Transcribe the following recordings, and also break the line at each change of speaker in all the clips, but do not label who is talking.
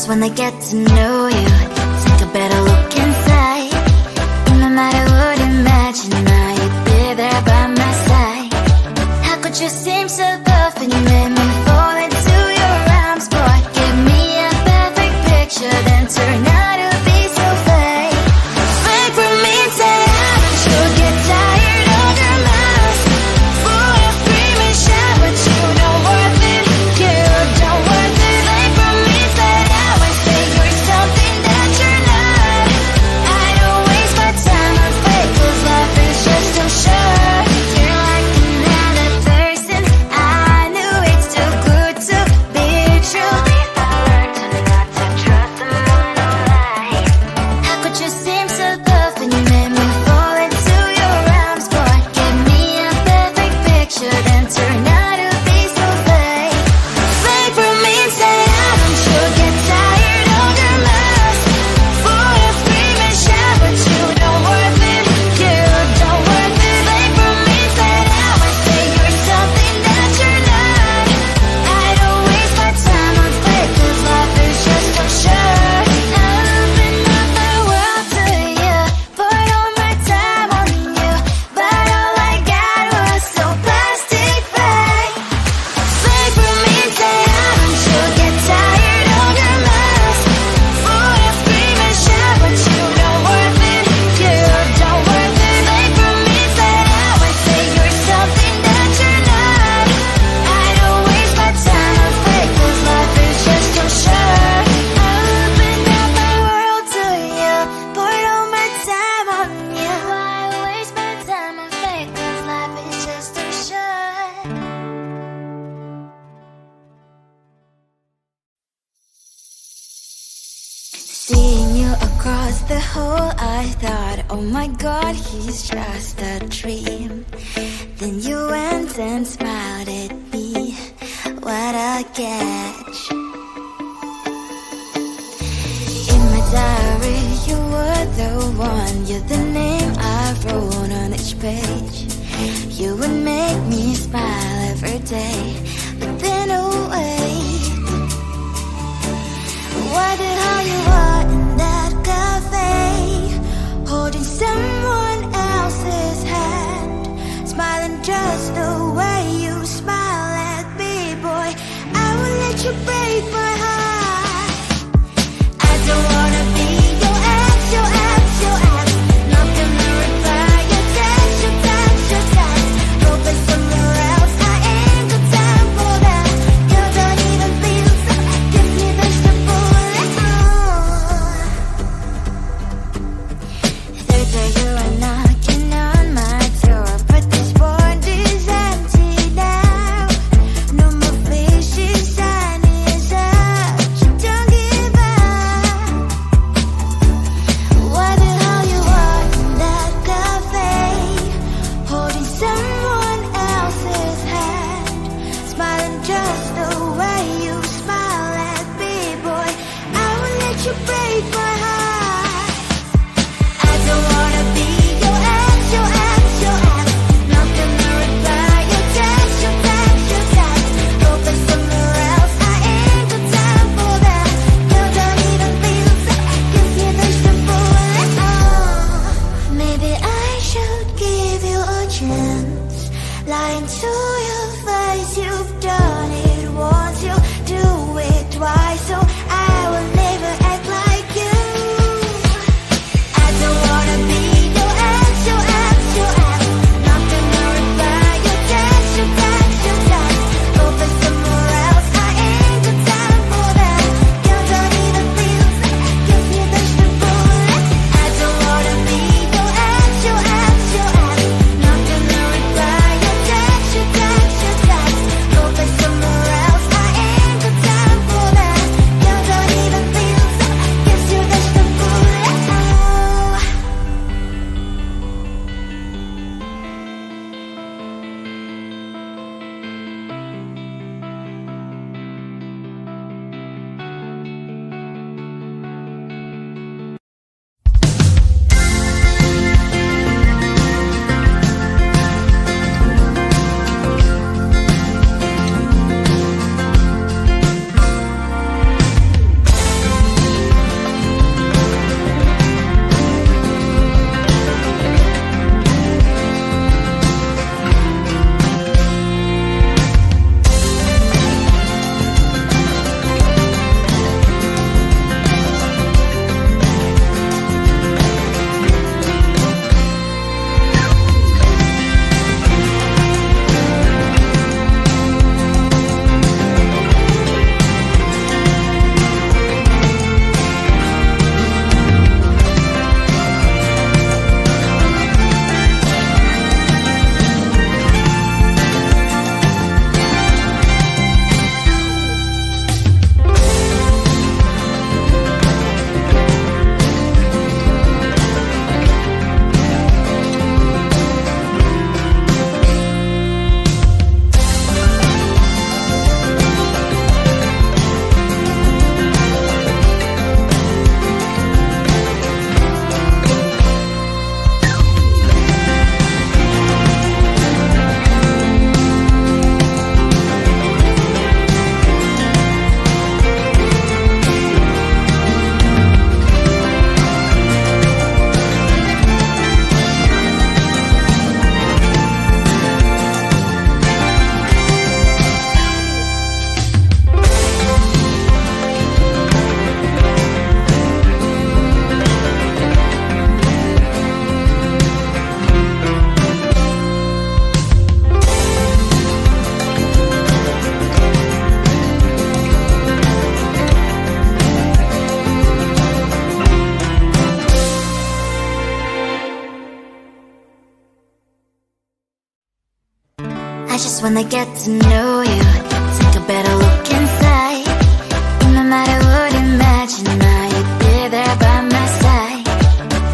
just wanna get to know you. Take a better look inside. No matter what, imagine now you'd be there by my side. How could you seem so good when you made me fall into your arms, boy? Give me a perfect picture, then turn out to be so fake. Fake for me, say haven't you get tired of your mask? Full of scream and shout, but you don't worth it. You don't worth it. Fake for me, say I would say you're something that you're not. I don't waste my time on fake, 'cause life is just too short. You're like another person. I knew it's too good to be true. I learned not to trust someone who lies. How could you seem so good when you made me fall into your arms, boy? Give me a perfect picture, then turn out to be so fake. Fake for me, say haven't you get tired of your mask? Full of scream and shout, but you don't worth it. You don't worth it. Fake for me, say I would say you're something that you're not. I don't waste my time on fake, 'cause life is just too short. I open up my world to you, put all my time on you, but all I got was so plastic fake. Fake for me, say haven't you get tired of your mask? Full of scream and shout, but you don't worth it. You don't worth it. Fake for me, say I would say you're something that you're not. I don't waste my time on fake, 'cause life is just too short. I open up my world to you, put all my time on you. Why waste my time on fake, 'cause life is just too short. Seeing you across the hall, I thought, oh my god, he's just a dream. Then you went and smiled at me. What a catch. In my diary, you were the one. You're the name I wrote on each page. You would make me smile every day. But then, oh wait, why the hell you are in that cafe, holding someone else's hand, smiling just the way you smile at me, boy? I will let you break my heart. I don't wanna be your ex, your ex, your ex. Not gonna reply your text, your text, your text. Go back somewhere else, I ain't got time for that. You don't even feel so, give me vegetable. Third day you are knocking on my door, but this board is empty now. No more faces, sign is up. You don't give up. Why the hell you are in that cafe, holding someone else's hand, smiling just the way you smile at me, boy? I will let you break my heart. I don't wanna be your ex, your ex, your ex. Not gonna reply your text, your text, your text. Go back somewhere else, I ain't got time for that. You don't even feel so, give me vegetable. Maybe I should give you a chance. Lying to your face, you've done it once, you do it twice, so I will never act like you. I don't wanna be your ex, your ex, your ex. Not gonna reply your text, your text, your text. Go back somewhere else, I ain't got time for that. You don't even feel so, give me vegetable. I don't wanna be your ex, your ex, your ex. Not gonna reply your text, your text, your text. Go back somewhere else, I ain't got time. I just wanna get to know you, take a better look inside. No matter what, imagine now you'd be there by my side.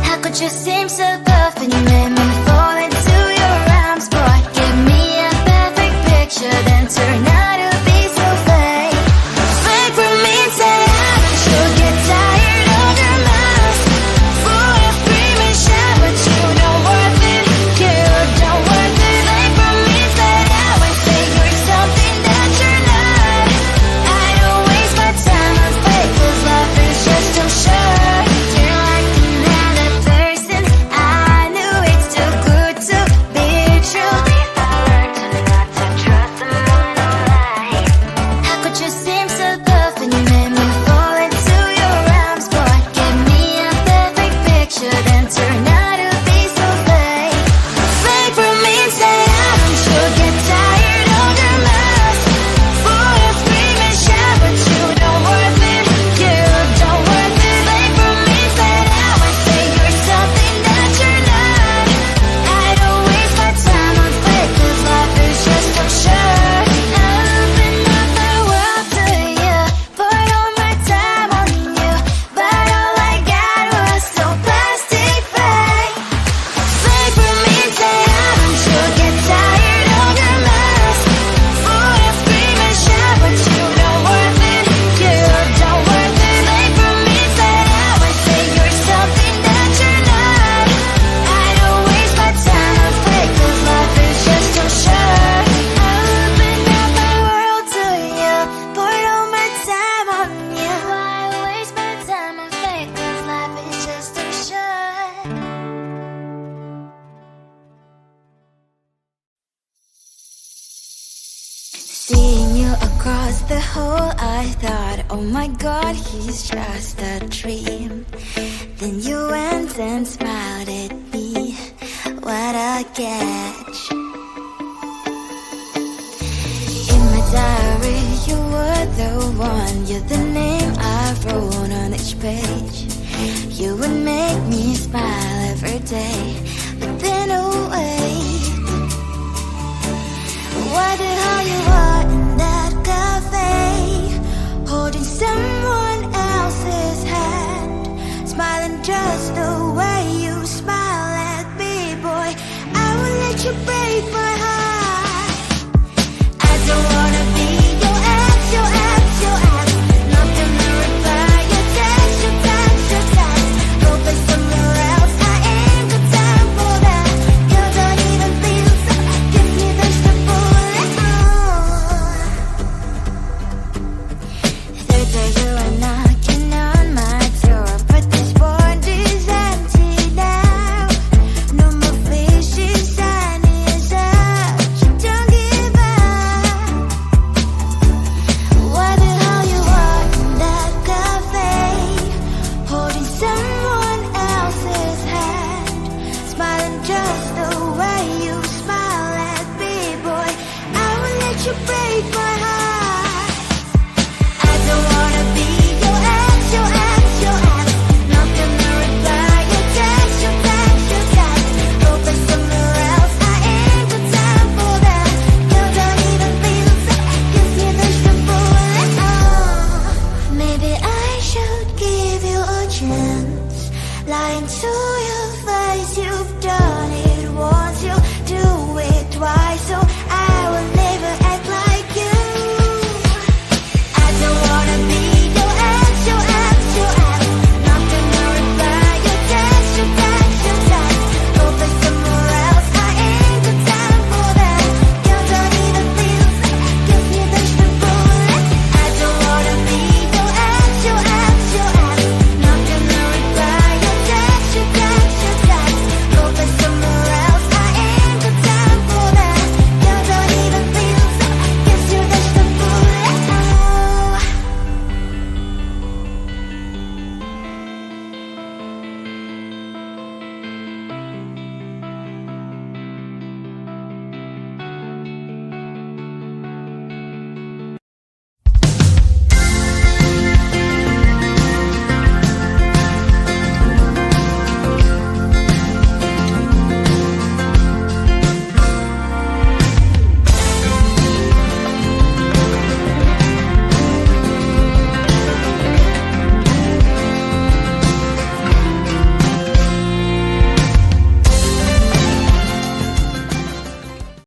How could you seem so perfect? You made me fall into your arms, boy. Give me a perfect picture, then turn out to be so fake. Fake for me, say I should get tired of your mask. Full of scream and shout, but you don't worth it. You don't worth it. Fake for me, say I would say you're something that you're not. I don't waste my time on fake, 'cause life is just too short. You're like another person. I knew it's too good to be true. I learned to not to trust someone who lies. How could you seem so perfect? You made me fall into your arms, boy. Give me a perfect picture, then turn out to be so fake. Fake for me, say I should get tired of your mask. Full of scream and shout, but you don't worth it. You don't worth it. Fake for me, say I would say you're something that you're not. I don't waste my time on fake, 'cause life is just too short. I open up my world to you, poured all my time on you, but all I got was so plastic fake. Fake for me, say I should get tired of your mask. Full of scream and shout, but you don't worth it. You don't worth it. Fake for me, say I would say you're something that you're not. I don't waste my time on fake, 'cause life is just too short. I opened up my world to you, poured all my time on you. Why waste my time on fake, 'cause life is just too short. Seeing you across the hall, I thought, oh my God, he's just a dream. Then you went and smiled at me. What a catch. In my diary, you were the one. You're the name I wrote on each page. You would make me smile every day.